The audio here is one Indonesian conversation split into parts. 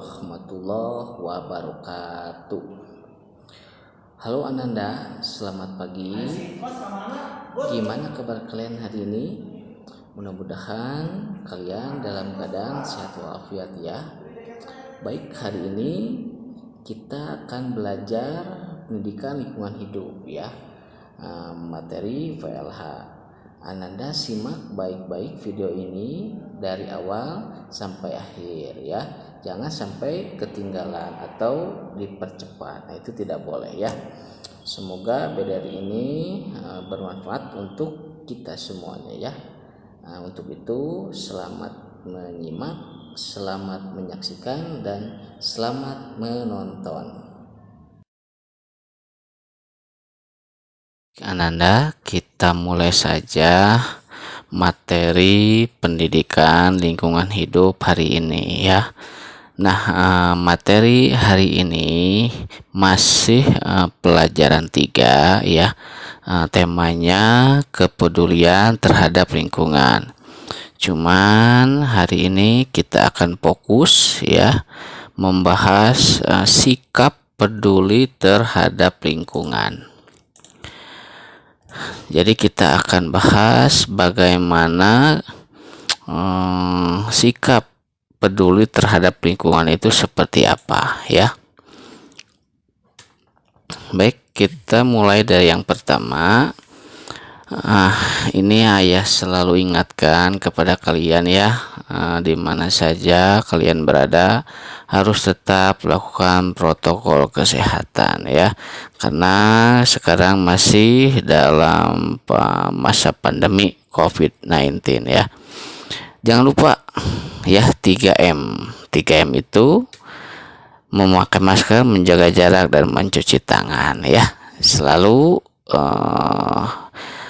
warahmatullahi wabarakatuh. Halo Ananda, selamat pagi. Gimana kabar kalian hari ini? Mudah-mudahan kalian dalam keadaan sehat walafiat ya. Baik, hari ini kita akan belajar pendidikan lingkungan hidup ya. Materi VLH. Ananda simak baik-baik video ini dari awal sampai akhir ya. Jangan sampai ketinggalan atau dipercepat. Nah, itu tidak boleh ya. Semoga materi ini bermanfaat untuk kita semuanya ya. Untuk itu selamat menyimak, selamat menyaksikan, dan selamat menonton. Ananda, kita mulai saja materi pendidikan lingkungan hidup hari ini ya. Nah, materi hari ini masih pelajaran 3 ya. Temanya kepedulian terhadap lingkungan. Cuman hari ini kita akan fokus ya membahas sikap peduli terhadap lingkungan. Jadi kita akan bahas bagaimana sikap peduli terhadap lingkungan itu seperti apa ya. Baik, kita mulai dari yang pertama. Ini ayah selalu ingatkan kepada kalian ya, di mana saja kalian berada harus tetap lakukan protokol kesehatan ya, karena sekarang masih dalam masa pandemi COVID-19 ya. Jangan lupa ya 3M. 3M itu memakai masker, menjaga jarak, dan mencuci tangan ya. Selalu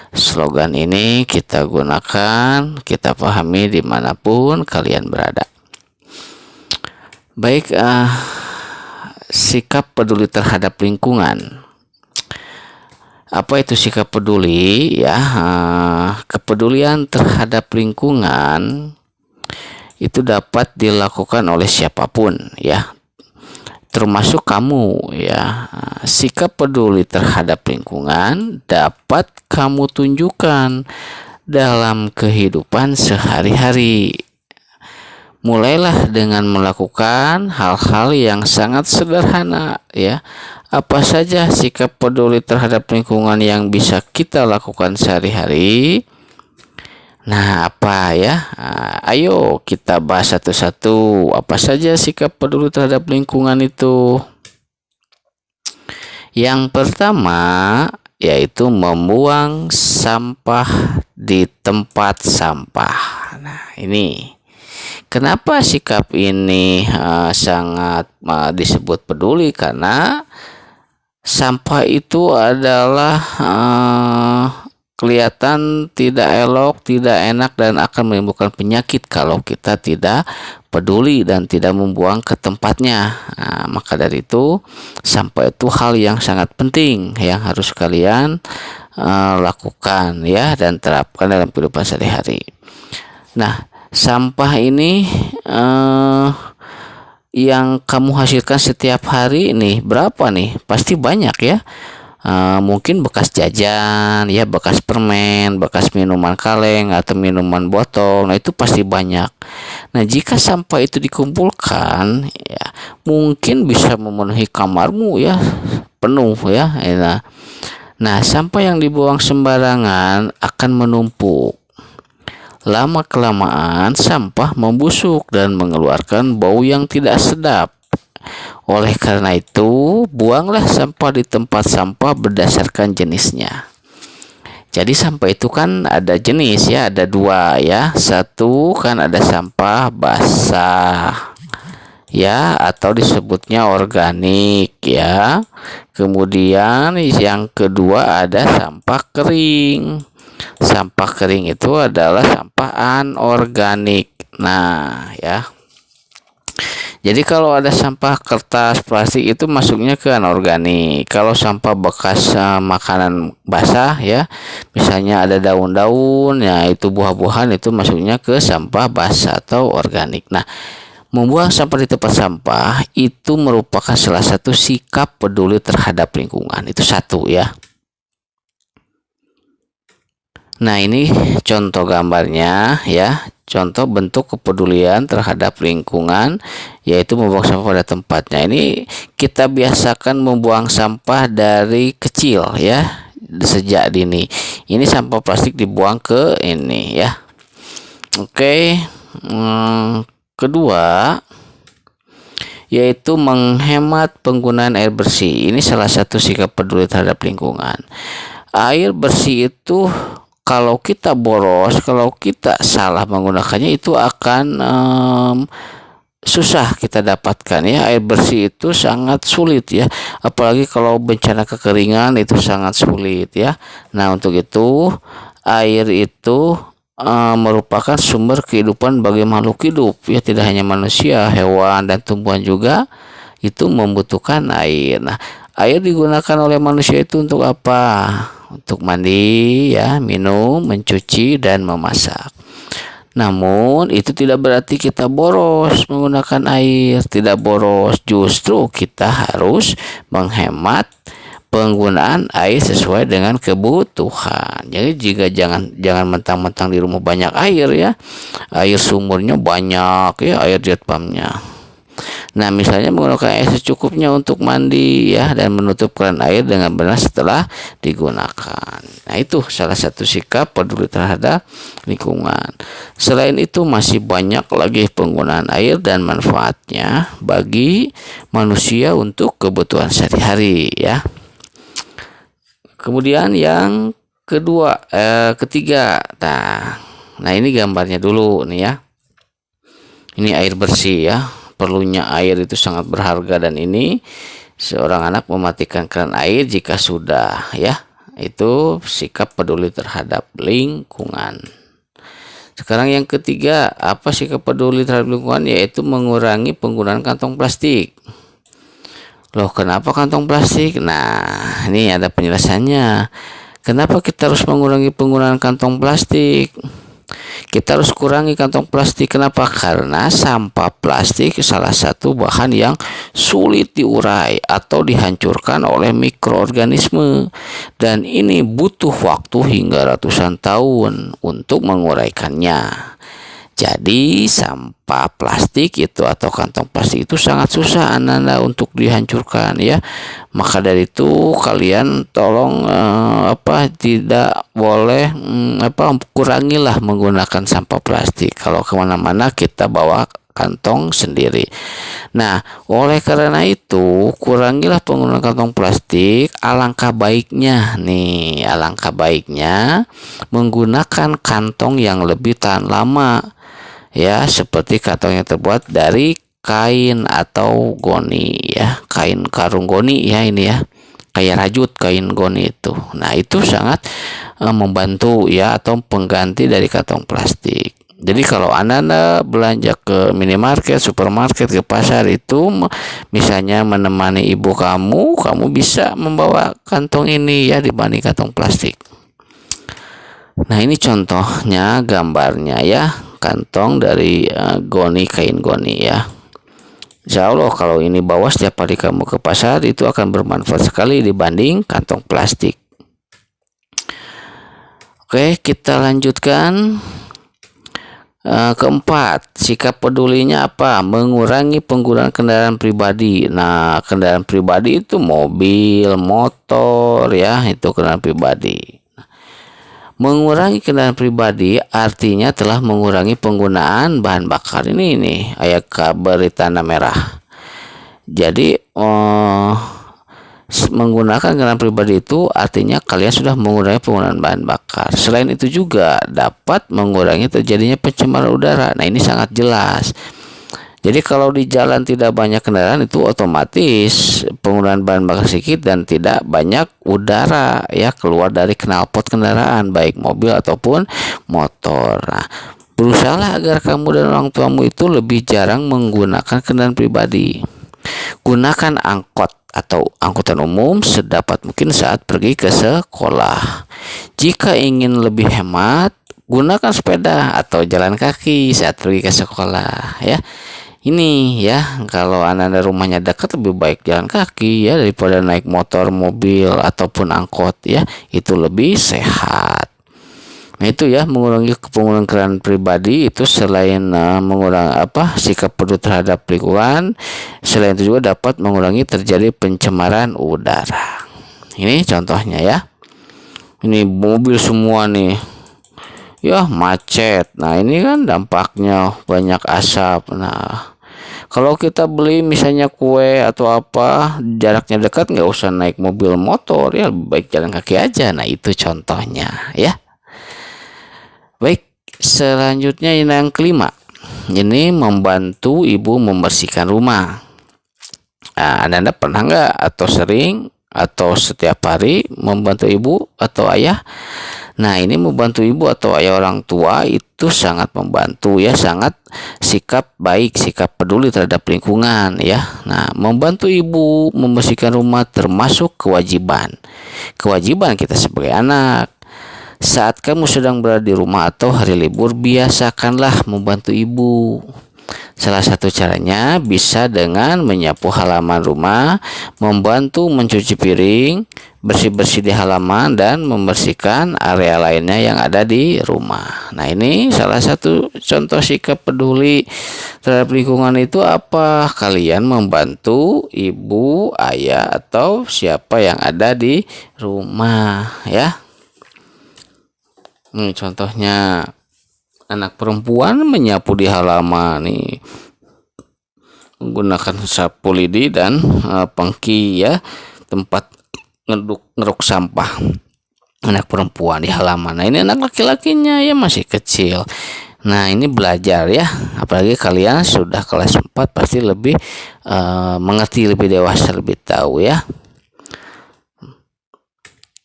slogan ini kita gunakan, kita pahami dimanapun kalian berada. Baik, sikap peduli terhadap lingkungan. Apa itu sikap peduli ya? Kepedulian terhadap lingkungan itu dapat dilakukan oleh siapapun ya, termasuk kamu ya. Sikap peduli terhadap lingkungan dapat kamu tunjukkan dalam kehidupan sehari-hari. Mulailah dengan melakukan hal-hal yang sangat sederhana ya. Apa saja sikap peduli terhadap lingkungan yang bisa kita lakukan sehari-hari? Nah, apa ya? Ayo kita bahas satu-satu. Apa saja sikap peduli terhadap lingkungan itu? Yang pertama yaitu membuang sampah di tempat sampah. Nah, ini kenapa sikap ini sangat disebut peduli? Karena sampah itu adalah kelihatan tidak elok, tidak enak, dan akan menimbulkan penyakit kalau kita tidak peduli dan tidak membuang ke tempatnya. Maka dari itu sampah itu hal yang sangat penting yang harus kalian lakukan ya, dan terapkan dalam kehidupan sehari-hari. Nah, sampah ini yang kamu hasilkan setiap hari ini berapa nih? Pasti banyak ya. Mungkin bekas jajan ya, bekas permen, bekas minuman kaleng atau minuman botol. Nah, itu pasti banyak. Nah, jika sampah itu dikumpulkan ya, mungkin bisa memenuhi kamarmu ya, penuh ya. Nah, sampah yang dibuang sembarangan akan menumpuk. Lama kelamaan sampah membusuk dan mengeluarkan bau yang tidak sedap. Oleh karena itu, buanglah sampah di tempat sampah berdasarkan jenisnya. Jadi sampah itu kan ada jenis ya, ada 2 ya. Satu kan ada sampah basah ya, atau disebutnya organik ya. Kemudian yang kedua ada sampah kering. Sampah kering itu adalah sampah anorganik. Nah ya, jadi kalau ada sampah kertas, plastik itu masuknya ke anorganik. Kalau sampah bekas makanan basah ya, misalnya ada daun-daun ya, itu buah-buahan, itu masuknya ke sampah basah atau organik. Nah, Membuang sampah di tempat sampah itu merupakan salah satu sikap peduli terhadap lingkungan. Itu satu ya. Nah, ini contoh gambarnya ya. Contoh bentuk kepedulian terhadap lingkungan yaitu membuang sampah pada tempatnya. Ini kita biasakan membuang sampah dari kecil ya, sejak dini. Ini sampah plastik dibuang ke ini ya. Oke. Kedua yaitu menghemat penggunaan air bersih. Ini salah satu sikap peduli terhadap lingkungan. Air bersih itu kalau kita boros, kalau kita salah menggunakannya itu akan susah kita dapatkan ya. Air bersih itu sangat sulit ya, apalagi kalau bencana kekeringan itu sangat sulit ya. Nah, untuk itu air itu merupakan sumber kehidupan bagi makhluk hidup ya, tidak hanya manusia, hewan dan tumbuhan juga itu membutuhkan air. Nah, air digunakan oleh manusia itu untuk apa? Untuk mandi ya, minum, mencuci dan memasak. Namun itu tidak berarti kita boros menggunakan air, tidak boros, justru kita harus menghemat penggunaan air sesuai dengan kebutuhan. Jadi jika jangan mentang-mentang di rumah banyak air ya, air sumurnya banyak ya, air jet pumpnya. Nah, misalnya menggunakan air secukupnya untuk mandi ya, dan menutup keran air dengan benar setelah digunakan. Nah, itu salah satu sikap peduli terhadap lingkungan. Selain itu masih banyak lagi penggunaan air dan manfaatnya bagi manusia untuk kebutuhan sehari-hari ya. Kemudian yang ketiga. Nah, ini gambarnya dulu nih ya. Ini air bersih ya. Perlunya air itu sangat berharga, dan ini seorang anak mematikan keran air jika sudah ya. Itu sikap peduli terhadap lingkungan. Sekarang yang ketiga, apa sikap peduli terhadap lingkungan? Yaitu mengurangi penggunaan kantong plastik. Loh, kenapa kantong plastik? Nah, ini ada penjelasannya. Kenapa kita harus mengurangi penggunaan kantong plastik? Kita harus kurangi kantong plastik. Kenapa? Karena sampah plastik salah satu bahan yang sulit diurai atau dihancurkan oleh mikroorganisme, dan ini butuh waktu hingga ratusan tahun untuk menguraikannya. Jadi sampah plastik itu atau kantong plastik itu sangat susah anak-anak untuk dihancurkan ya. Maka dari itu kalian tolong tidak boleh kurangilah menggunakan sampah plastik. Kalau kemana-mana kita bawa kantong sendiri. Nah, oleh karena itu kurangilah penggunaan kantong plastik. Alangkah baiknya menggunakan kantong yang lebih tahan lama ya, seperti kantong yang terbuat dari kain atau goni ya, kain karung goni ya, ini ya, kayak rajut kain goni itu. Nah, itu sangat membantu ya, atau pengganti dari kantong plastik. Jadi kalau Anda belanja ke minimarket, supermarket, ke pasar itu misalnya menemani ibu kamu bisa membawa kantong ini ya, dibanding kantong plastik. Nah, ini contohnya gambarnya ya, kantong dari goni, kain goni ya. Insya Allah kalau ini bawa setiap hari kamu ke pasar itu akan bermanfaat sekali dibanding kantong plastik. Oke, kita lanjutkan. Keempat, sikap pedulinya apa? Mengurangi penggunaan kendaraan pribadi. Nah, kendaraan pribadi itu mobil, motor ya, itu kendaraan pribadi. Mengurangi kendaraan pribadi artinya telah mengurangi penggunaan bahan bakar. Ini ayat kabar di tanda merah. Jadi menggunakan kendaraan pribadi itu artinya kalian sudah mengurangi penggunaan bahan bakar. Selain itu juga dapat mengurangi terjadinya pencemaran udara. Nah, ini sangat jelas. Jadi kalau di jalan tidak banyak kendaraan itu otomatis penggunaan bahan bakar sedikit dan tidak banyak udara ya keluar dari knalpot kendaraan baik mobil ataupun motor. Nah, berusahalah agar kamu dan orang tuamu itu lebih jarang menggunakan kendaraan pribadi. Gunakan angkot atau angkutan umum sedapat mungkin saat pergi ke sekolah. Jika ingin lebih hemat, gunakan sepeda atau jalan kaki saat pergi ke sekolah ya. Ini ya, kalau anda rumahnya dekat lebih baik jalan kaki ya daripada naik motor, mobil ataupun angkot ya, itu lebih sehat. Nah itu ya, mengurangi penggunaan kendaraan pribadi itu selain mengurangi sikap peduli terhadap lingkungan, selain itu juga dapat mengurangi terjadi pencemaran udara. Ini contohnya ya. Ini mobil semua nih ya, macet. Nah ini kan dampaknya banyak asap. Nah kalau kita beli misalnya kue atau apa, jaraknya dekat, nggak usah naik mobil motor ya, lebih baik jalan kaki aja. Nah itu contohnya ya. Baik, selanjutnya yang kelima, ini membantu ibu membersihkan rumah. Nah, anda pernah nggak atau sering atau setiap hari membantu ibu atau ayah? Nah ini membantu ibu atau ayah orang tua itu sangat membantu ya, sangat sikap baik, sikap peduli terhadap lingkungan ya. Nah membantu ibu membersihkan rumah termasuk kewajiban kita sebagai anak. Saat kamu sedang berada di rumah atau hari libur, biasakanlah membantu ibu. Salah satu caranya bisa dengan menyapu halaman rumah, membantu mencuci piring, bersih-bersih di halaman, dan membersihkan area lainnya yang ada di rumah. Nah ini salah satu contoh sikap peduli terhadap lingkungan itu apa? Kalian membantu ibu, ayah, atau siapa yang ada di rumah ya. Ini contohnya, anak perempuan menyapu di halaman nih menggunakan sapu lidi dan pengki ya, tempat ngeruk sampah anak perempuan di halaman. Nah ini anak laki-lakinya ya masih kecil. Nah ini belajar ya, apalagi kalian sudah kelas 4 pasti lebih mengerti, lebih dewasa, lebih tahu ya.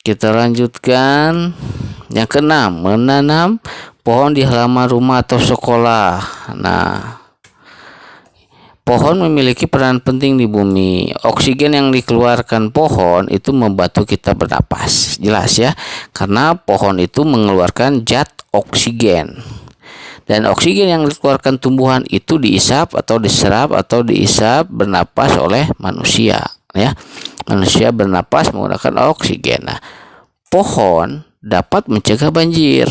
Kita lanjutkan yang keenam, menanam pohon di halaman rumah atau sekolah. Nah, pohon memiliki peran penting di bumi. Oksigen yang dikeluarkan pohon itu membantu kita bernapas. Jelas ya, karena pohon itu mengeluarkan zat oksigen. Dan oksigen yang dikeluarkan tumbuhan itu diisap atau diserap atau diisap bernapas oleh manusia ya. Manusia bernapas menggunakan oksigen. Nah, pohon dapat mencegah banjir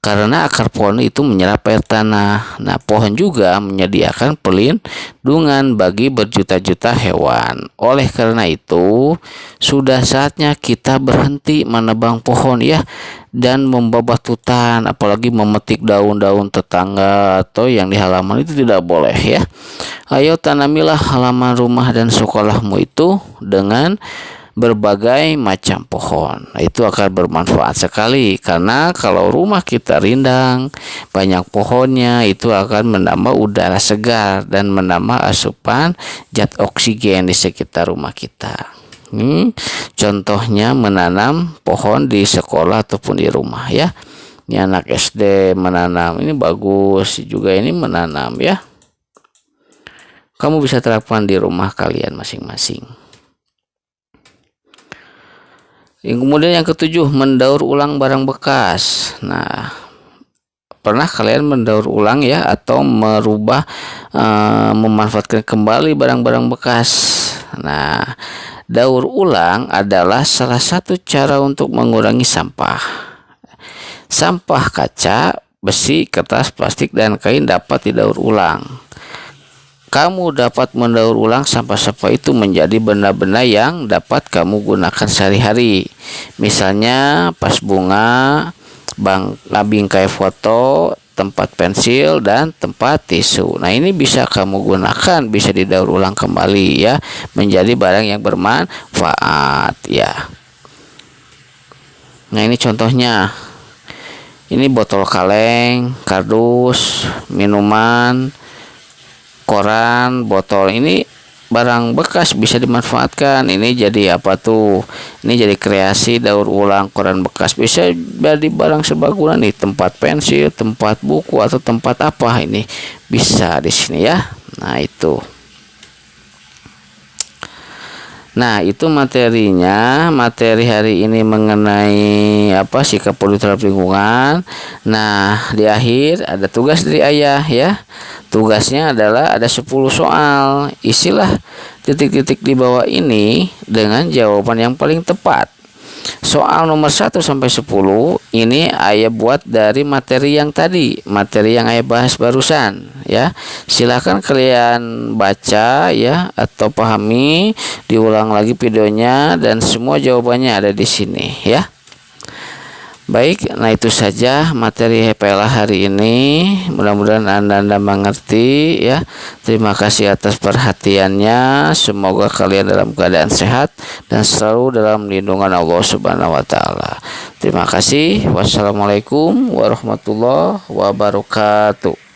karena akar pohon itu menyerap air tanah. Nah, pohon juga menyediakan perlindungan bagi berjuta-juta hewan. Oleh karena itu, sudah saatnya kita berhenti menebang pohon ya, dan membabas hutan, apalagi memetik daun-daun tetangga atau yang di halaman, itu tidak boleh ya. Ayo tanamilah halaman rumah dan sekolahmu itu dengan berbagai macam pohon. Itu akan bermanfaat sekali, karena kalau rumah kita rindang, banyak pohonnya, itu akan menambah udara segar dan menambah asupan zat oksigen di sekitar rumah kita. Contohnya menanam pohon di sekolah ataupun di rumah ya. Ini anak SD menanam, ini bagus juga, ini menanam ya. Kamu bisa terapkan di rumah kalian masing-masing. Yang kemudian yang ketujuh, mendaur ulang barang bekas. Nah, pernah kalian mendaur ulang ya, atau merubah, memanfaatkan kembali barang-barang bekas? Nah, daur ulang adalah salah satu cara untuk mengurangi sampah. Sampah kaca, besi, kertas, plastik, dan kain dapat didaur ulang. Kamu dapat mendaur ulang sampah-sampah itu menjadi benda-benda yang dapat kamu gunakan sehari-hari. Misalnya vas bunga, bingkai foto, tempat pensil, dan tempat tisu. Nah ini bisa kamu gunakan, bisa didaur ulang kembali ya, menjadi barang yang bermanfaat ya. Nah ini contohnya. Ini botol kaleng, kardus, minuman, koran, botol, ini barang bekas bisa dimanfaatkan. Ini jadi apa tuh? Ini jadi kreasi daur ulang koran bekas, bisa jadi barang serbaguna nih, tempat pensil, tempat buku, atau tempat apa, ini bisa di sini ya. Nah itu. Nah itu materinya, materi hari ini mengenai sikap peduli terhadap lingkungan. Nah di akhir ada tugas dari ayah ya. Tugasnya adalah ada 10 soal. Isilah titik-titik di bawah ini dengan jawaban yang paling tepat. Soal nomor 1 sampai 10 ini ayah buat dari materi yang tadi, materi yang ayah bahas barusan ya. Silahkan kalian baca ya atau pahami, diulang lagi videonya dan semua jawabannya ada di sini ya. Baik, nah itu saja materi HPLA hari ini. Mudah-mudahan Anda mengerti ya. Terima kasih atas perhatiannya. Semoga kalian dalam keadaan sehat dan selalu dalam lindungan Allah Subhanahu wa taala. Terima kasih. Wassalamualaikum warahmatullahi wabarakatuh.